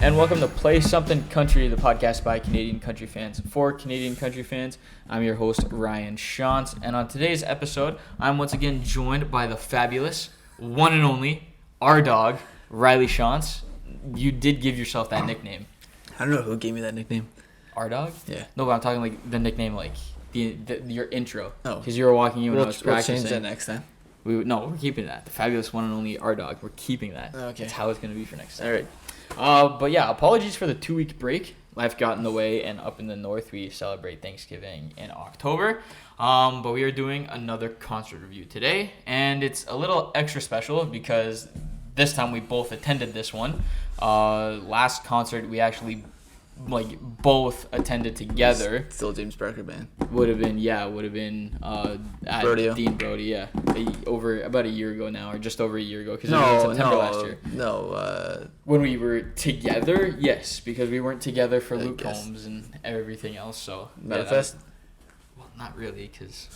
and welcome to Play Something Country, the podcast by Canadian country fans for Canadian country fans. I'm your host, Ryan Shantz, and on today's episode, I'm once again joined by the fabulous, one and only, our dog, Riley Shantz. You did give yourself that nickname. I don't know who gave me that nickname. Our dog? Yeah. No, but I'm talking like the nickname, like your intro. Oh. Because you were walking in when I was practicing. We'll change that next time. We're keeping that. The fabulous one and only our dog. We're keeping that. Okay. That's how it's going to be for next time. All right. But yeah, apologies for the 2-week break. Life got in the way, and up in the north, we celebrate Thanksgiving in October. But we are doing another concert review today, and it's a little extra special because this time we both attended this one. Last concert, we actually both attended together. Still James Barker Band. Would have been at Rodeo. Dean Brody, yeah. Over about a year ago now, or just over a year ago, because it was in September last year. When we were together, yes, because we weren't together for Luke Combs and everything else. So Manifest? Well, not really, because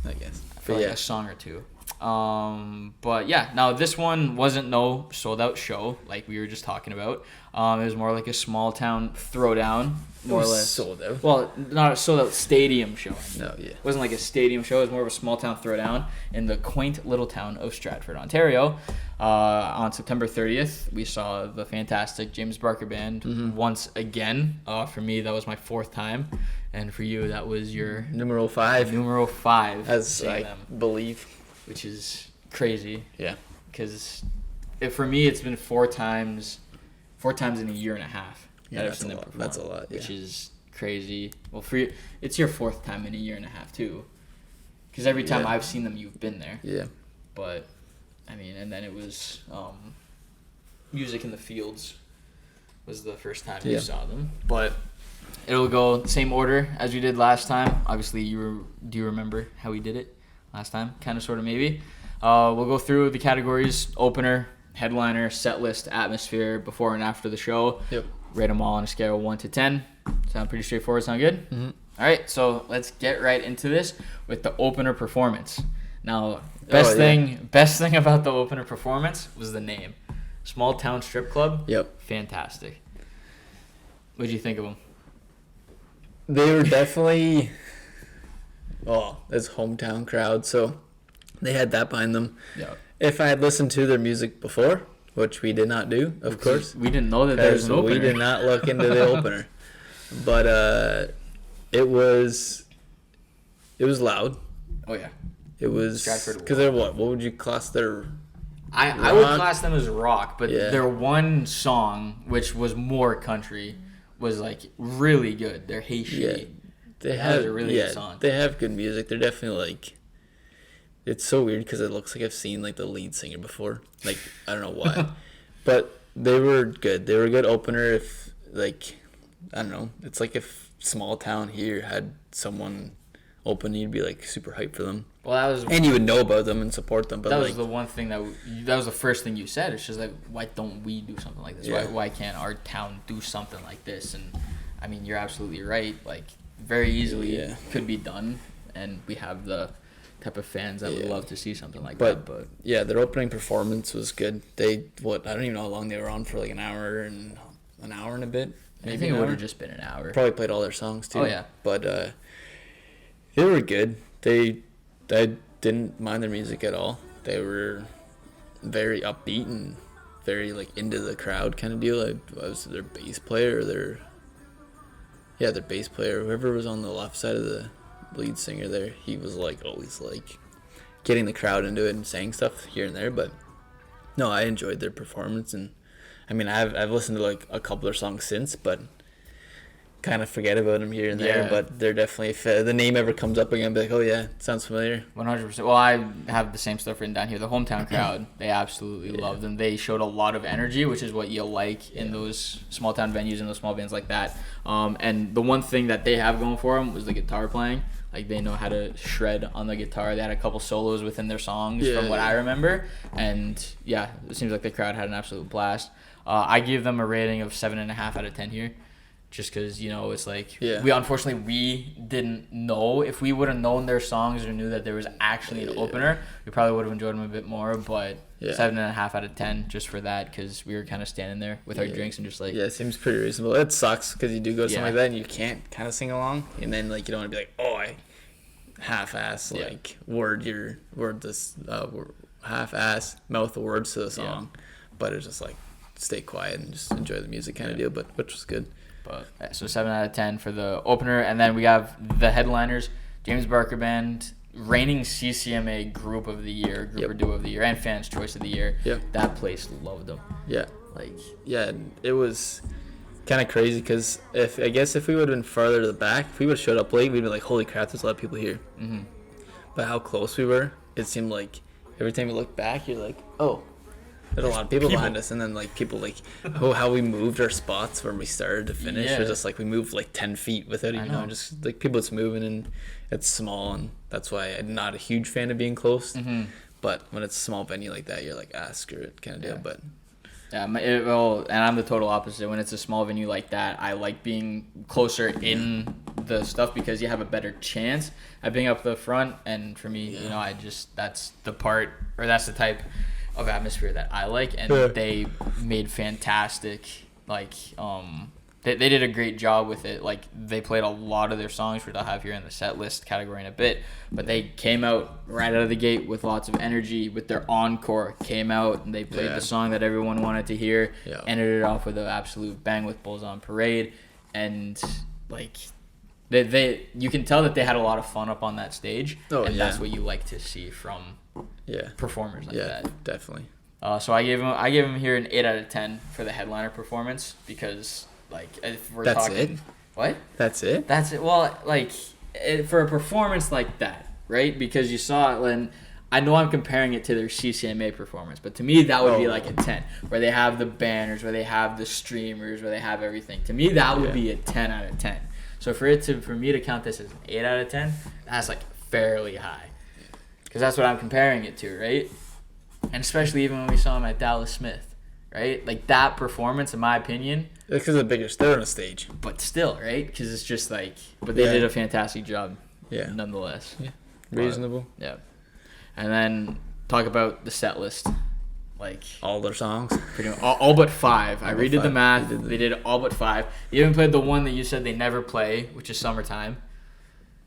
I guess. For a song or two. But yeah, now this one wasn't no sold out show like we were just talking about. It was more like a small town throwdown, more or less. Sold out. Well, not a sold out stadium show. No, yeah. It wasn't like a stadium show. It was more of a small town throwdown in the quaint little town of Stratford, Ontario. On September 30th, we saw the fantastic James Barker Band once again. For me, that was my 4th time. And for you, that was your... Numero 5. Numero 5. As I believe. Which is crazy. Yeah. Because for me, it's been 4 times in a year and a half. Yeah, that's a lot. That's a lot, yeah. Which is crazy. Well, for you, it's your 4th time in a year and a half, too. Because every time I've seen them, you've been there. Yeah. But, I mean, and then it was Music in the Fields was the first time you saw them. But it'll go same order as we did last time. Obviously, do you remember how we did it last time? Kind of, sort of, maybe. We'll go through the categories: opener, headliner, set list, atmosphere, before and after the show. Yep. Rate them all on a scale of 1 to 10. Sound pretty straightforward? Sound good? Mm-hmm. All right, so let's get right into this with the opener performance. Now, best thing about the opener performance was the name. Small Town Strip Club. Yep. Fantastic. What did you think of them? They were definitely... it's hometown crowd, so they had that behind them. Yeah. If I had listened to their music before, which we did not do, of course. We didn't know that there was an opener. We did not look into the opener. But it was loud. Oh, yeah. It was... Because they're what? What would you class their... I would class them as rock, but their one song, which was more country, was really good. Their Hey She. Yeah. That was a really good song. They have good music. They're definitely it's so weird because it looks like I've seen the lead singer before. I don't know why, but they were good. They were a good opener. If I don't know, it's like if small town here had someone open, you'd be super hyped for them. Well, and you would know about them and support them. But that was the one thing that was the first thing you said. It's just why don't we do something like this? Yeah. Why can't our town do something like this? And I mean, you're absolutely right. Very easily could be done, and we have the type of fans that would love to see something like that. But yeah, their opening performance was good. I don't even know how long they were on for, an hour and a bit. Maybe I think it would have just been an hour. Probably played all their songs too. Oh yeah. But they were good. I didn't mind their music at all. They were very upbeat and very into the crowd kind of deal. I was their bass player or their bass player, whoever was on the left side of the lead singer there, he was always getting the crowd into it and saying stuff here and there. But no, I enjoyed their performance, and I mean I've listened to a couple of their songs since, but kind of forget about them here and there. But they're definitely, if the name ever comes up again, I'll be like, oh yeah, sounds familiar. 100%. Well, I have the same stuff written down here. The hometown crowd, they absolutely love them. They showed a lot of energy, which is what you'll like in those small town venues and those small bands like that. And the one thing that they have going for them was the guitar playing. They know how to shred on the guitar. They had a couple solos within their songs from what I remember. And it seems like the crowd had an absolute blast. I give them a rating of 7.5 out of 10 here. just because, you know, it's like Yeah. we didn't know. If we would have known their songs or knew that there was actually an opener, we probably would have enjoyed them a bit more. But 7.5 out of 10 just for that, because we were kind of standing there with our drinks and just like, it seems pretty reasonable. It sucks because you do go to something like that and you can't kind of sing along, and then like you don't want to be like, oh, I half-ass like half-ass mouth the words to the song, but it's just like stay quiet and just enjoy the music kind of deal. But which was good. But so 7 out of 10 for the opener, and then we have the headliners: James Barker Band, reigning CCMA Group of the Year, Group or Duo of the Year, and Fans Choice of the Year. Yep. That place loved them. Yeah. Like, it was kind of crazy because if we would have been farther to the back, if we would have showed up late, we'd be like, holy crap, there's a lot of people here. Mm-hmm. But how close we were, it seemed like every time you look back, you're like, oh, there's a lot of people behind us. And then like people like how we moved our spots from we started to finish. It was just like we moved like 10 feet without even knowing. Just like people, it's moving and it's small, and that's why I'm not a huge fan of being close. Mm-hmm. But when it's a small venue like that, you're like, screw it kind of deal. But and I'm the total opposite. When it's a small venue like that, I like being closer in the stuff because you have a better chance at being up the front. And for me, you know, that's the type of atmosphere that I like. And they made fantastic, like, they did a great job with it. Like, they played a lot of their songs, which I'll have here in the set list category in a bit, but they came out right out of the gate with lots of energy. With their encore, came out and they played the song that everyone wanted to hear, ended it off with an absolute bang with Bulls on Parade. And like, they you can tell that they had a lot of fun up on that stage, and that's what you like to see from performers like that. Definitely. So I gave him here an 8 out of 10 for the headliner performance, because like, if we're talking, what? That's it. Well, like, for a performance like that, right? Because you saw it when, I know I'm comparing it to their CCMA performance, but to me that would be like a 10, where they have the banners, where they have the streamers, where they have everything. To me, that would be a 10 out of 10. So for me to count this as an 8 out of 10, that's like fairly high, because that's what I'm comparing it to, right? And especially even when we saw him at Dallas Smith, right? Like, that performance, in my opinion, because they're on a stage, but still, right? Because it's just like, but they did a fantastic job, nonetheless. Yeah, reasonable. And then talk about the set list, like all their songs, pretty much all but 5. I redid the math. They did all but 5. They even played the one that you said they never play, which is Summertime.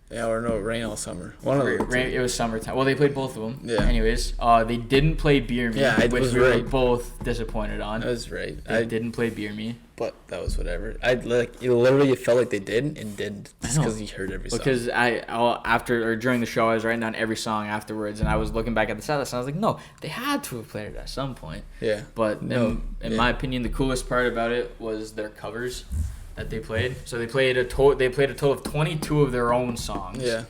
Yeah, or no, Rain All Summer. One of them. It was Summertime. Well, they played both of them. Yeah. Anyways, they didn't play Beer Me, which we were both disappointed on. That was right. They didn't play Beer Me. But that was whatever. It felt like they didn't and didn't, just because you heard every song. Because during the show, I was writing down every song afterwards, and I was looking back at the set list, and I was like, no, they had to have played it at some point. Yeah. But in my opinion, the coolest part about it was their covers that they played. So they played a total of 22 of their own songs. Yeah.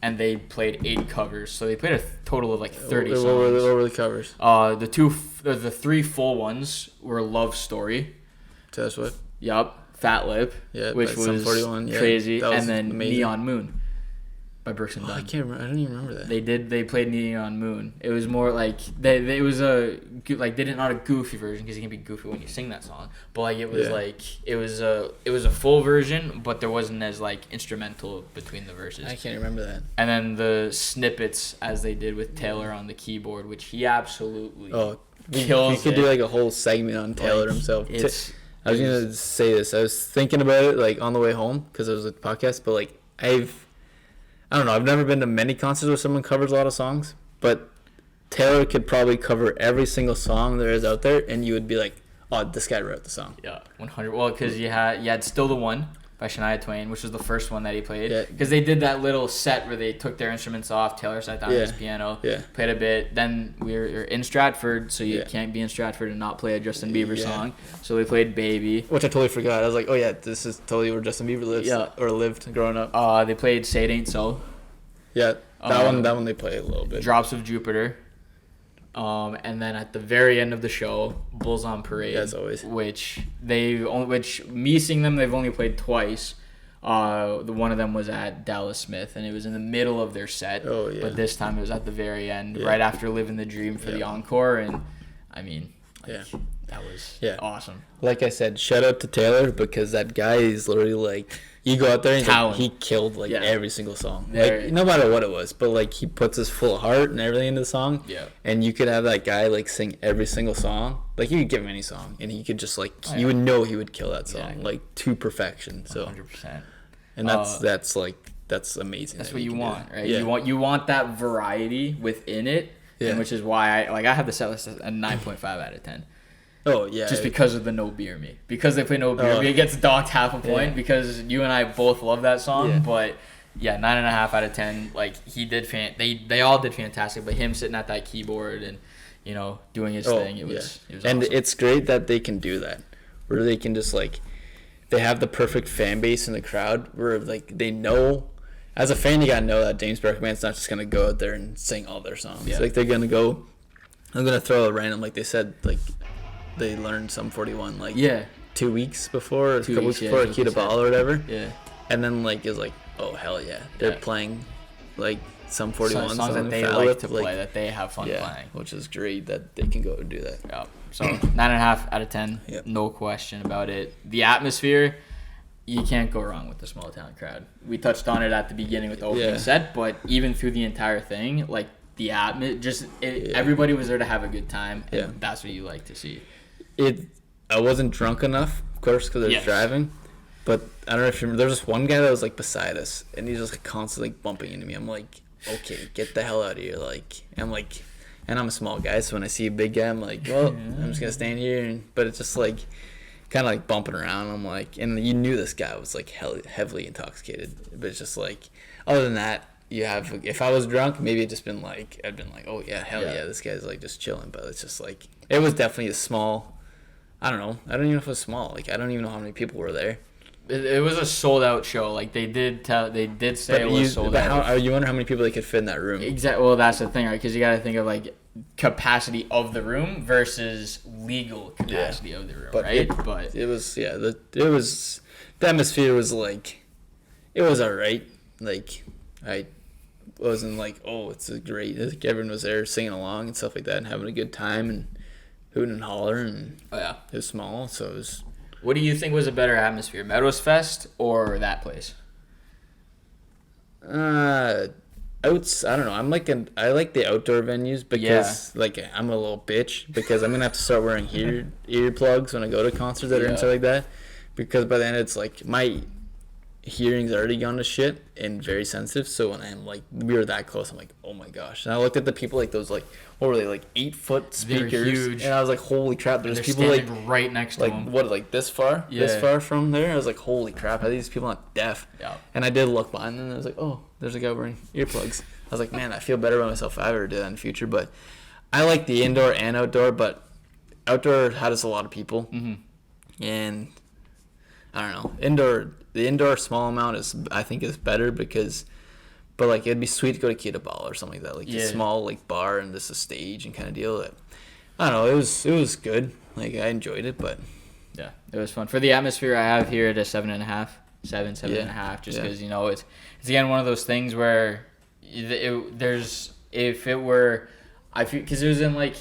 And they played 8 covers. So they played a total of like 30 songs. What were the covers? The 3 full ones were Love Story. Taylor Swift. Yup. Fat Lip. Yeah. Which was 41, crazy. And then amazing. Neon Moon by Brooks and Dunn. I can't remember. I don't even remember that. They played Neon Moon. It was more like they did not a goofy version, because you can be goofy when you sing that song. But like, it was it was a full version, but there wasn't as like instrumental between the verses. I can't remember that. And then the snippets, as they did with Taylor on the keyboard, which he absolutely kills. You could do like a whole segment on Taylor himself. I was gonna say this. I was thinking about it like on the way home, because it was a podcast. But like, I don't know. I've never been to many concerts where someone covers a lot of songs, but Taylor could probably cover every single song there is out there, and you would be like, "Oh, this guy wrote the song." Yeah, 100. Well, because you had Still the One by Shania Twain, which was the first one that he played. Because they did that little set where they took their instruments off. Taylor sat down on his piano, played a bit. Then we were in Stratford, so you can't be in Stratford and not play a Justin Bieber song. So they played Baby, which I totally forgot. I was like, "Oh yeah, this is totally where Justin Bieber lives or lived growing up." They played Say It Ain't So. Yeah, that one they play a little bit. Drops of Jupiter. And then at the very end of the show, Bulls on Parade. As always. Which me seeing them, they've only played twice. The one of them was at Dallas Smith, and it was in the middle of their set. Oh yeah. But this time it was at the very end, right after Living the Dream for the encore. And I mean, Yeah. That was awesome. Like I said, shout out to Taylor, because that guy is literally like, you go out there and like, he killed like every single song. Like, no matter what it was, but like he puts his full heart and everything into the song. Yeah. And you could have that guy like sing every single song. Like you could give him any song and he could just like, you would know he would kill that song like to perfection. So 100%. And that's amazing. That's what you want, right? Yeah. You want that variety within it, and which is why I have the set list at 9.5 out of 10. Oh yeah, just because of the No Beer Me. Because they play No Beer Me, it gets docked half a point because you and I both love that song. Yeah. But 9.5 out of 10. Like he did, they all did fantastic. But him sitting at that keyboard and doing his thing, it was and awesome. It's great that they can do that, where they can just like, they have the perfect fan base in the crowd, where like they know. As a fan, you gotta know that James Berkman's not just gonna go out there and sing all their songs. Yeah. Like they're gonna throw a random, like they said, like they learned some 41 like 2 weeks before, or a couple weeks before Akita Ball or whatever. Yeah. And then like it's like, oh hell yeah, they're playing like some 41 songs that they like to play, that they have fun playing, which is great that they can go and do that. Yeah. So 9.5 out of 10, no question about it. The atmosphere, you can't go wrong with the small town crowd. We touched on it at the beginning with the opening set, but even through the entire thing, like the everybody was there to have a good time, and that's what you like to see. I wasn't drunk enough, of course, because I was driving, but I don't know if you remember, there was this one guy that was like beside us, and he's just like constantly like, bumping into me. I'm like, okay, get the hell out of here, like, and I'm a small guy, so when I see a big guy, I'm like, well, I'm just gonna stand here, but it's just like kind of like bumping around. I'm like, and you knew this guy was like heavily intoxicated, but it's just like, other than that, if I was drunk, maybe I'd been like, oh yeah, hell yeah, this guy's like just chilling. But it's just like, it was definitely a small, I don't know, I don't even know if it was small, like I don't even know how many people were there. It was a sold out show. Like they did say it was sold out. You wonder how many people they could fit in that room. Exactly. Well, that's the thing, right? Because you got to think of like capacity of the room versus legal capacity of the room, right? But it was the atmosphere was like, it was alright. Like I wasn't like, oh, it's a great. Like, everyone was there singing along and stuff like that and having a good time and hooting and hollering. And it was small, so it was. What do you think was a better atmosphere, Meadows Fest or that place? I don't know. I like the outdoor venues because like I'm a little bitch because I'm gonna have to start wearing earplugs when I go to concerts and stuff like that, because by then it's like my hearing's already gone to shit and very sensitive. So when I'm like, we were that close, I'm like, oh my gosh. And I looked at the people, like those, like, what were they, like 8-foot speakers? They're huge. And I was like, holy crap. There's people like right next to them. What, like this far? Yeah. This far from there? I was like, holy crap. Are these people not deaf? Yeah. And I did look behind them and I was like, oh, there's a guy wearing earplugs. I was like, man, I feel better about myself if I ever did that in the future. But I like the indoor and outdoor, but outdoor had us a lot of people. Mm-hmm. And I don't know. The indoor small amount I think is better but like it'd be sweet to go to Kita Ball or something like that, like a small like bar and just a stage and kind of deal. That I don't know. It was good. Like I enjoyed it, but yeah, it was fun. For the atmosphere, I have here at a 7.5, 7.5, just because it's again one of those things where because it was in like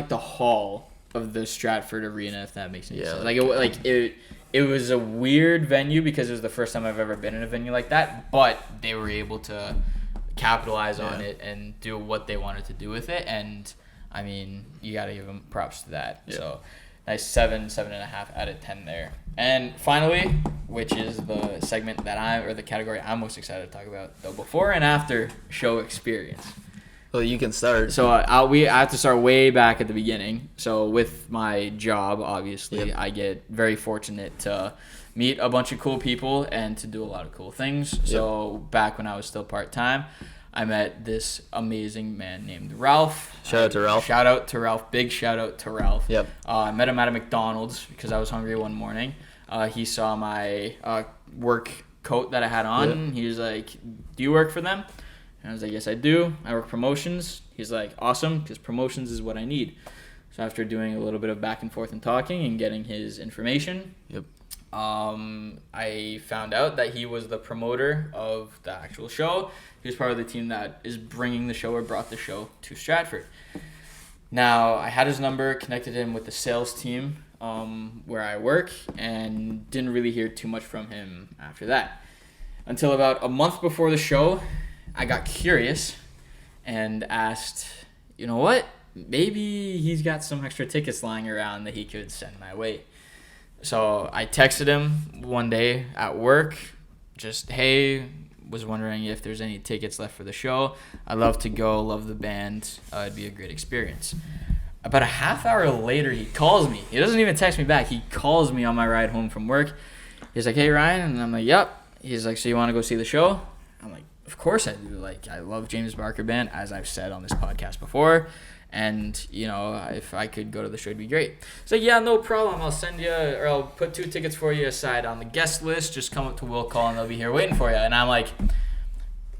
the hall of the Stratford Arena, if that makes any sense. It was a weird venue because it was the first time I've ever been in a venue like that, but they were able to capitalize on it and do what they wanted to do with it, and I mean, you got to give them props to that. Yeah. So, nice 7.5 out of 10 there. And finally, which is the segment the category I'm most excited to talk about, the before and after show experience. Well, you can start. So I have to start way back at the beginning. So with my job, obviously, I get very fortunate to meet a bunch of cool people and to do a lot of cool things. Yep. So back when I was still part-time, I met this amazing man named Ralph. Shout out to Ralph. Big shout out to Ralph. Yep. I met him at a McDonald's because I was hungry one morning. He saw my work coat that I had on. Yep. He was like, "Do you work for them?" And I was like, yes, I do. I work promotions. He's like, awesome, because promotions is what I need. So after doing a little bit of back and forth and talking and getting his information, I found out that he was the promoter of the actual show. He was part of the team that is bringing the show or brought the show to Stratford. Now, I had his number, connected him with the sales team where I work, and didn't really hear too much from him after that. Until about a month before the show, I got curious and asked, you know what? Maybe he's got some extra tickets lying around that he could send my way. So I texted him one day at work, just, hey, was wondering if there's any tickets left for the show. I'd love to go, love the band. It'd be a great experience. About a half hour later, he calls me. He doesn't even text me back. He calls me on my ride home from work. He's like, hey, Ryan. And I'm like, yep. He's like, so you want to go see the show? I'm like, of course I do. Like, I love James Barker Band, as I've said on this podcast before. And, you know, if I could go to the show, it'd be great. So, yeah, no problem. I'll send you, or I'll put 2 tickets for you aside on the guest list. Just come up to Will Call, and they'll be here waiting for you. And I'm like,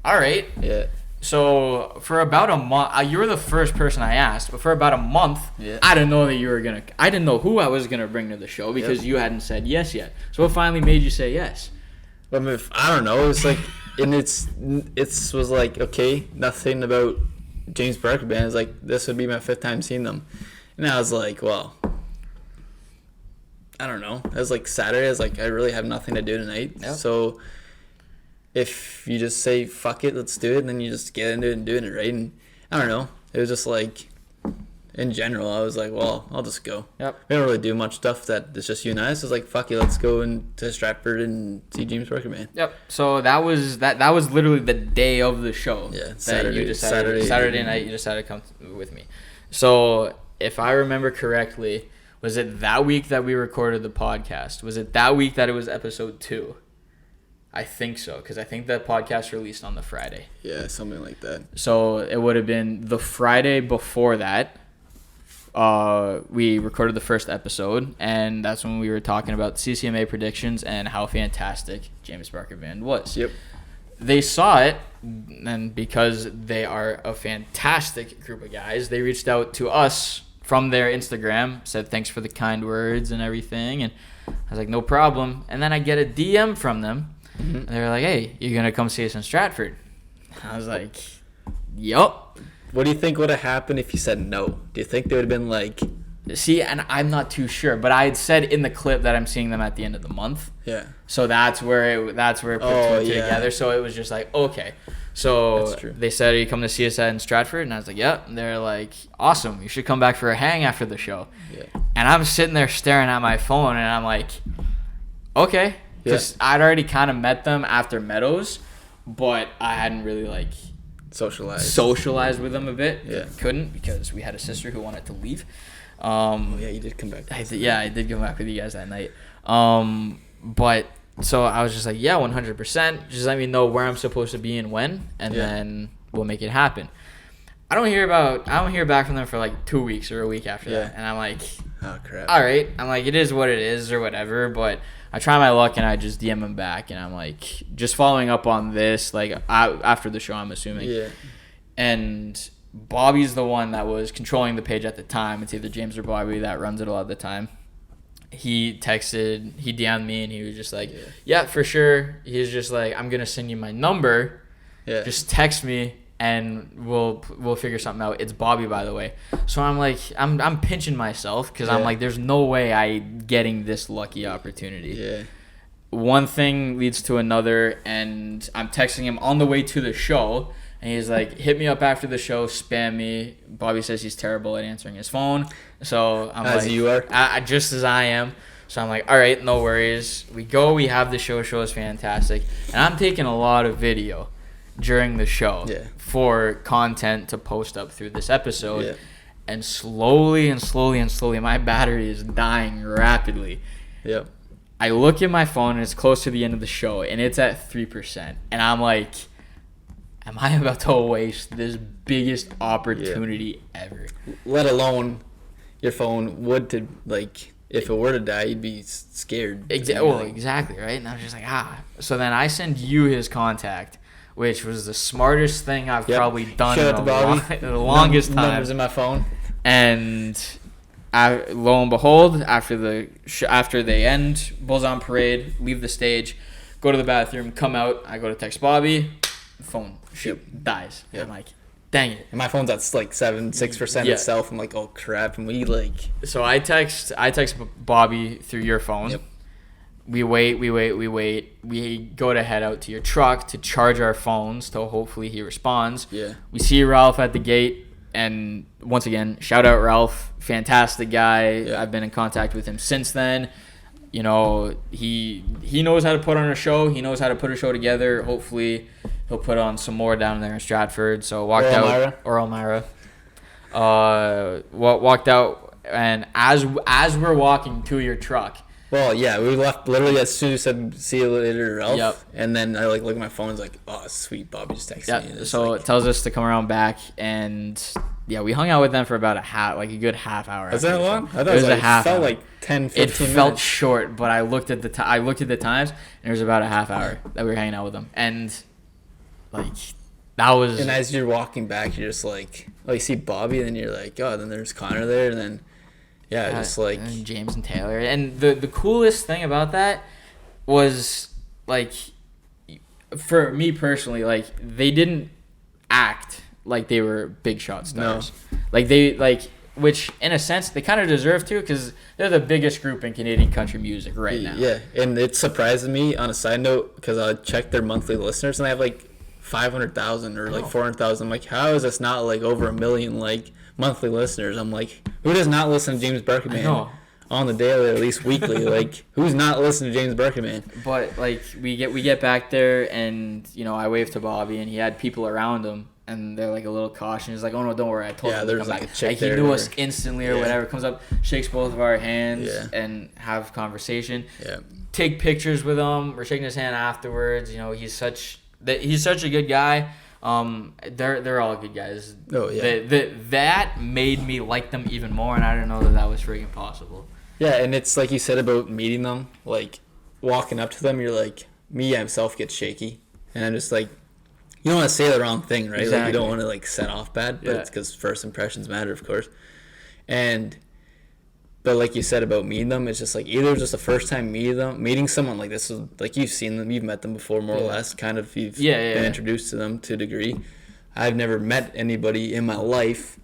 all right. Yeah. So, for about a month, you were the first person I asked, but for about a month, Yeah. I didn't know that you were going to, I didn't know who I was going to bring to the show because you hadn't said yes yet. So, what finally made you say yes? I mean, I don't know. It's like, and it was like, okay, nothing about James Barker Band. It's like, this would be my 5th time seeing them. And I was like, well, I don't know. It was like Saturday. I was like, I really have nothing to do tonight. Yep. So if you just say, fuck it, let's do it, and then you just get into it and doing it, right? And I don't know. It was just like, in general, I was like, well, I'll just go. Yep. We don't really do much stuff that it's just you and I. So it's like, fuck it, let's go to Stratford and see James Barker Band. Yep. So that was literally the day of the show. Yeah, Saturday night, you decided to come with me. So if I remember correctly, was it that week that we recorded the podcast? Was it that week that it was episode 2? I think so, because I think that podcast released on the Friday. Yeah, something like that. So it would have been the Friday before that. We recorded the first episode, and that's when we were talking about CCMA predictions and how fantastic James Barker Band was. Yep. They saw it, and because they are a fantastic group of guys, they reached out to us from their Instagram, said thanks for the kind words and everything, and I was like, no problem. And then I get a DM from them, and they were like, hey, you're going to come see us in Stratford? I was like, yup. What do you think would have happened if you said no? Do you think they would have been like... See, and I'm not too sure, but I had said in the clip that I'm seeing them at the end of the month. Yeah. So that's where it put two and two together. So it was just like, okay. So That's true. they said, are you coming to see us in Stratford? And I was like, yep. And they're like, awesome. You should come back for a hang after the show. Yeah. And I'm sitting there staring at my phone, and I'm like, okay. Because I'd already kind of met them after Meadows, but I hadn't really like socialized with them a bit. Yeah. Couldn't, because we had a sister who wanted to leave. Yeah, you did come back. I did come back with you guys that night. But so I was just like, yeah, 100%. Just let me know where I'm supposed to be and when, and then we'll make it happen. I don't hear back from them for like 2 weeks or a week after that, and I'm like, oh crap. all right. I'm like, it is what it is or whatever. But I try my luck and I just DM him back, and I'm like, just following up on this, like after the show, I'm assuming. Yeah. And Bobby's the one that was controlling the page at the time. It's either James or Bobby that runs it a lot of the time. He DM'd me, and he was just like, yeah, for sure. He's just like, I'm going to send you my number. Yeah. Just text me, and we'll figure something out. It's Bobby, by the way. So I'm like, I'm pinching myself, because I'm like, there's no way I'm getting this lucky opportunity. Yeah. One thing leads to another, and I'm texting him on the way to the show. And he's like, hit me up after the show, spam me. Bobby says he's terrible at answering his phone. So I'm as like, you are? just as I am. So I'm like, all right, no worries. We go, we have the show. Show is fantastic. And I'm taking a lot of video during the show for content to post up through this episode. Yeah. And slowly, my battery is dying rapidly. Yep. I look at my phone, and it's close to the end of the show, and it's at 3%. And I'm like, am I about to waste this biggest opportunity ever? Let alone your phone would to, like, if it were to die, you'd be scared. Exactly, right? And I was just like, So then I send you his contact, which was the smartest thing I've probably done in the longest time. Numbers in my phone. And lo and behold, after they end, Bulls on Parade, leave the stage, go to the bathroom, come out, I go to text Bobby, phone dies. Yep. I'm like, Dang it. And my phone's at like 6% Yeah. itself. I'm like, oh crap. And we like. So I text Bobby through your phone. Yep. We wait. We go to head out to your truck to charge our phones till hopefully he responds. Yeah. We see Ralph at the gate, and once again, shout out Ralph, fantastic guy. Yeah. I've been in contact with him since then. You know, he knows how to put on a show. He knows how to put a show together. Hopefully, he'll put on some more down there in Stratford. So walked out or Elmira. Walked out, and as we're walking to your truck. Well, yeah, we left literally as soon as you said see you later, Ralph. Yep. And then I like look at my phone. It's like, oh, sweet, Bobby just texted me. Yeah. So like, it tells us to come around back, and yeah, we hung out with them for about a good half hour. Was that long? I thought it was like, a half. Felt hour. like 10, 15 minutes. It felt short, but I looked at the times, and it was about a half hour that we were hanging out with them, and like that was. And as you're walking back, you're just like, oh, you see Bobby, and then you're like, oh, then there's Connor there, and then. Yeah, just like and James and Taylor. And the coolest thing about that was like for me personally, like they didn't act like they were big shot stars. No. Like which in a sense they kind of deserve to because they're the biggest group in Canadian country music right now. Yeah, and it surprises me on a side note because I checked their monthly listeners and they have like 500,000 or like 400,000. I'm like, how is this not like over 1 million like monthly listeners? I'm like, who does not listen to James Berkman on the daily or at least weekly? Like, who's not listening to James Berkman? But like we get back there and you know I waved to Bobby and he had people around him and they're like a little cautious. He's like, oh no, don't worry, I told him to come back. Like, he knew us instantly or whatever. Comes up, shakes both of our hands and have conversation. Yeah. Take pictures with him. We're shaking his hand afterwards. You know, he's such a good guy. They're all good guys. Oh yeah. That made me like them even more, and I didn't know that was freaking possible. Yeah, and it's like you said about meeting them, like walking up to them, you're like, me myself gets shaky, and I'm just like, you don't want to say the wrong thing, right? Exactly. Like you don't want to like set off bad, but it's because first impressions matter, of course. But like you said about meeting them, it's just like either just the first time meeting someone like this is like you've seen them, you've met them before more or less, kind of you've been introduced to them to a degree. I've never met anybody in my life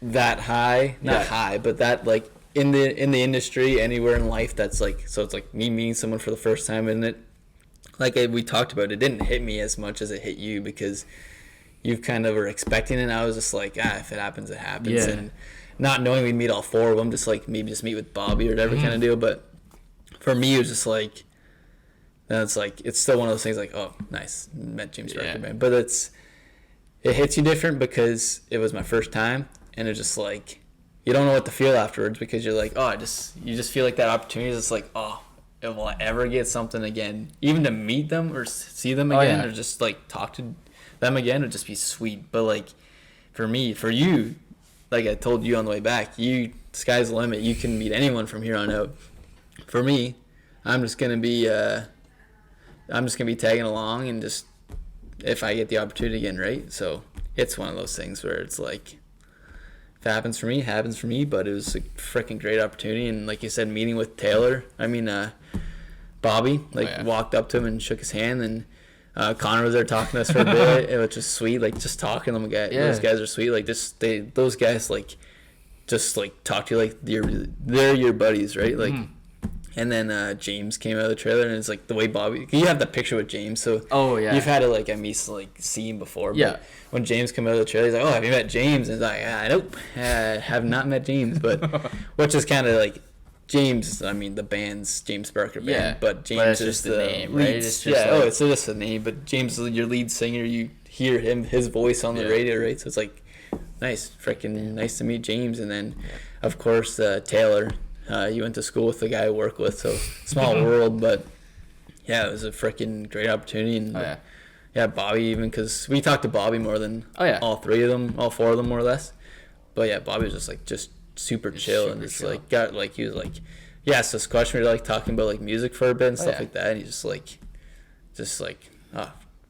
that high, not high, but that like in the industry anywhere in life that's like so it's like me meeting someone for the first time and it like we talked about it didn't hit me as much as it hit you because you kind of were expecting it and I was just like if it happens it happens and not knowing we'd meet all four of them, just like maybe just meet with Bobby or whatever kind of deal. But for me, it was just like, it's like it's still one of those things like, oh, nice, met James Berkman. But it hits you different because it was my first time, and it's just like you don't know what to feel afterwards because you're like, oh, you just feel like that opportunity is just like, oh, will I ever get something again, even to meet them or see them again or just like talk to them again would just be sweet. But like for me, for you. Like I told you on the way back, sky's the limit. You can meet anyone from here on out. For me, I'm just gonna be tagging along and just if I get the opportunity again, right? So it's one of those things where it's like, if it happens for me, it happens for me. But it was a freaking great opportunity, and like you said, meeting with Bobby, walked up to him and shook his hand and. Connor was there talking to us for a bit. It was just sweet, like just talking to them. Those guys are sweet. Like those guys like just like talk to you like they're your buddies, right? Like, and then James came out of the trailer and it's like the way Bobby. You have that picture with James, so you've had to like see him before. But when James came out of the trailer, he's like, "Oh, have you met James?" And it's like, "Nope, have not met James," but which is kind of like. James, I mean the band's James Barker band, but James is the name, right? It's just it's just a name. But James is your lead singer. You hear his voice on the radio, right? So it's like nice to meet James. And then, of course, Taylor. You went to school with the guy I work with, so small world. But yeah, it was a freaking great opportunity. And Bobby even because we talked to Bobby more than all three of them, all four of them more or less. But yeah, Bobby was just super chill and just like got like he was like asked this question we were like talking about like music for a bit and stuff like that and he's just like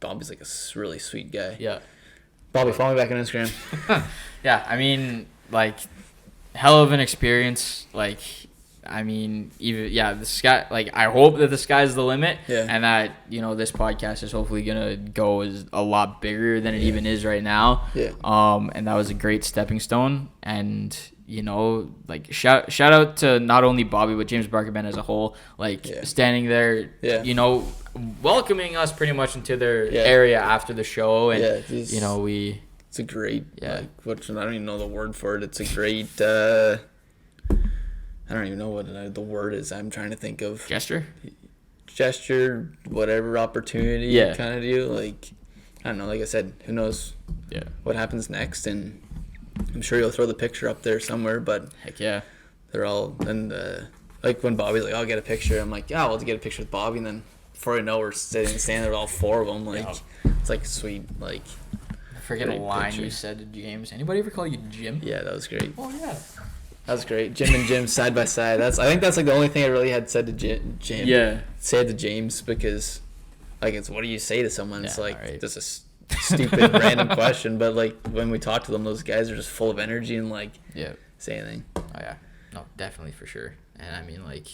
Bobby's like a really sweet guy. Bobby, follow me back on Instagram. I mean like hell of an experience. Like I mean, the sky. Like, I hope that the sky's the limit, Yeah. and that this podcast is hopefully gonna go as a lot bigger than it even is right now. Yeah. And that was a great stepping stone, and like shout out to not only Bobby but James Barker Band as a whole, like standing there, welcoming us pretty much into their area after the show, and it's a great I don't even know the word for it. It's a great I don't even know what the word is. I'm trying to think of gesture, whatever opportunity kind of deal. Like, I don't know. Like I said, who knows what happens next? And I'm sure you'll throw the picture up there somewhere. But heck yeah, they're all like when Bobby's like, "I'll get a picture." I'm like, "Yeah, I'll get a picture with Bobby." And then before I know, we're standing there, all four of them. Like, it's like sweet. Like, I forget a line you said to James. Anybody ever call you Jim? Yeah, that was great. Oh yeah. That was great. Jim and Jim side by side. I think that's like the only thing I really had said to Jim. Yeah. Said to James, because like, it's what do you say to someone? It's like just a stupid random question, but like when we talk to them, those guys are just full of energy and like say anything. Oh yeah. No, definitely for sure. And I mean, like,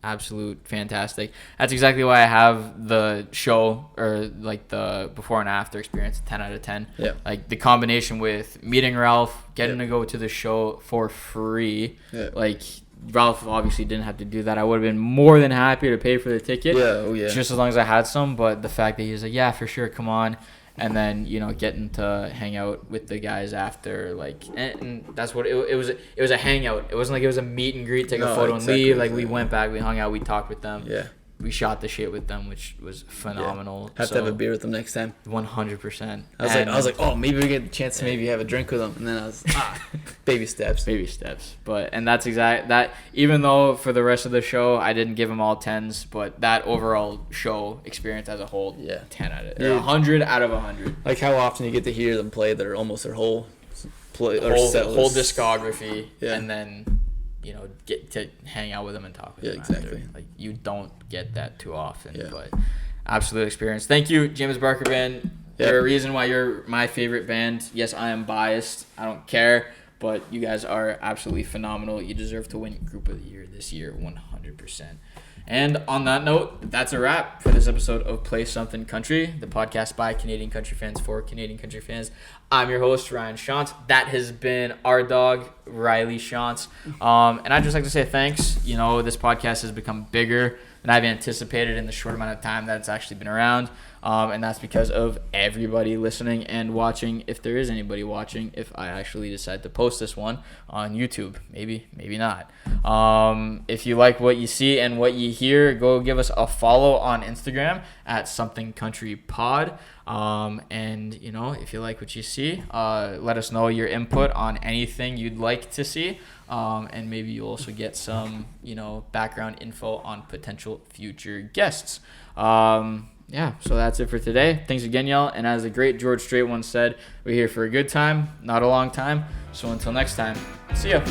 absolute fantastic. That's exactly why I have the show, or like the before and after experience, 10 out of 10. Yeah. Like the combination with meeting Ralph, getting to go to the show for free. Yeah. Like, Ralph obviously didn't have to do that. I would have been more than happy to pay for the ticket. Yeah, oh yeah. Just as long as I had some, but the fact that he was like, yeah, for sure, come on. And then, getting to hang out with the guys after, like, and that's what it was. It was a hangout. It wasn't like it was a meet and greet, take a photo and leave. Like, we went back, we hung out, we talked with them. Yeah. We shot the shit with them, which was phenomenal. Have to have a beer with them next time. 100%. I was like, oh, maybe we get a chance to maybe have a drink with them, and then I was baby steps. Baby steps. And that's that. Even though for the rest of the show I didn't give them all 10s, but that overall show experience as a whole, 10 out of 100 out of 100. Like how often you get to hear them play their whole play or whole discography, and then get to hang out with them and talk with them exactly. after. Like, you don't get that too often, but absolute experience. Thank you, James Barker Band. There's a reason why you're my favorite band. Yes, I am biased. I don't care, but you guys are absolutely phenomenal. You deserve to win Group of the Year this year, 100%. And on that note, that's a wrap for this episode of Play Something Country, the podcast by Canadian country fans for Canadian country fans. I'm your host, Ryan Shantz. That has been our dog, Riley Shantz. And I'd just like to say thanks. This podcast has become bigger than I've anticipated in the short amount of time that it's actually been around. And that's because of everybody listening and watching, if there is anybody watching, if I actually decide to post this one on YouTube. Maybe not. If you like what you see and what you hear, go give us a follow on Instagram at Something Country Pod. And if you like what you see, let us know your input on anything you'd like to see. And maybe you'll also get some, background info on potential future guests. So that's it for today. Thanks again, y'all. And as the great George Strait once said, we're here for a good time, not a long time. So until next time, see ya.